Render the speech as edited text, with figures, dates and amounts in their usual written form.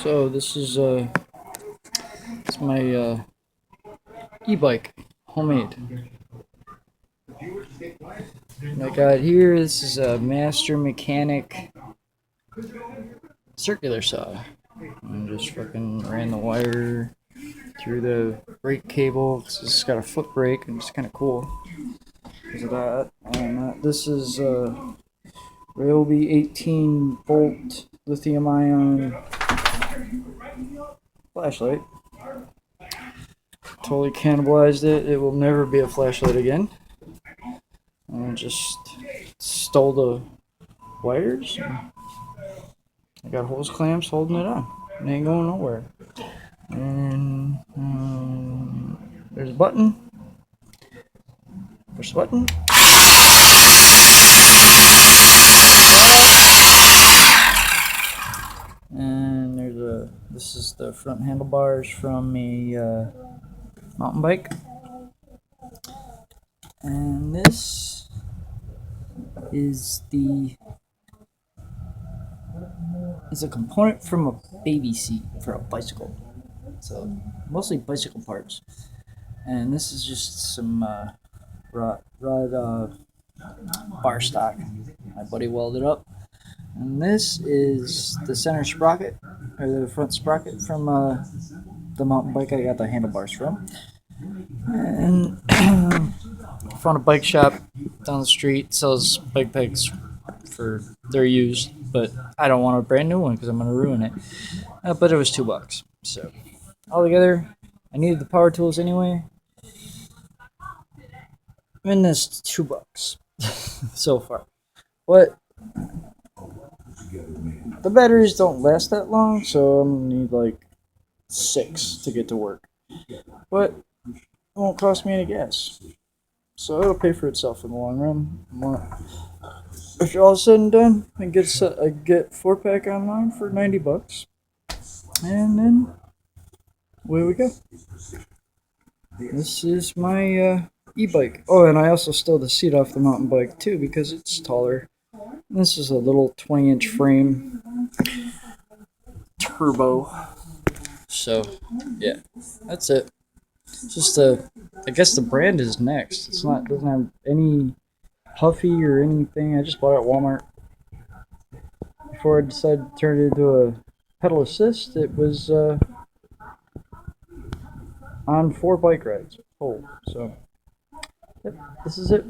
So this is it's my e-bike, homemade. And I got here. This is a Master Mechanic circular saw. And just fucking ran the wire through the brake cable. It's got a foot brake, and it's kind of cool because of that. And this is Ryobi 18-volt lithium-ion flashlight. Totally cannibalized it. It will never be a flashlight again. I just stole the wires. I got hose clamps holding it on. It ain't going nowhere. And there's a button. Push the button. And this is the front handlebars from a mountain bike. And this is it's a component from a baby seat for a bicycle. So mostly bicycle parts. And this is just some rod bar stock. My buddy welded up. And this is the center sprocket, or the front sprocket from the mountain bike I got the handlebars from. And found a bike shop down the street, sells bike pegs for they're used, but I don't want a brand new one because I'm gonna ruin it. But it was $2, so altogether, I needed the power tools anyway. And this $2 so far, but the batteries don't last that long, so I'm gonna need like 6 to get to work. But it won't cost me any gas, so it'll pay for itself in the long run. If you're all said and done, I get 4-pack online for $90, and then away we go. This is my e-bike. Oh, and I also stole the seat off the mountain bike too because it's taller. This is a little 20-inch frame turbo. So yeah, that's it. It's just I guess the brand is next. Doesn't have any puffy or anything. I just bought it at Walmart. Before I decided to turn it into a pedal assist, it was on 4 bike rides. Oh, so yep, this is it.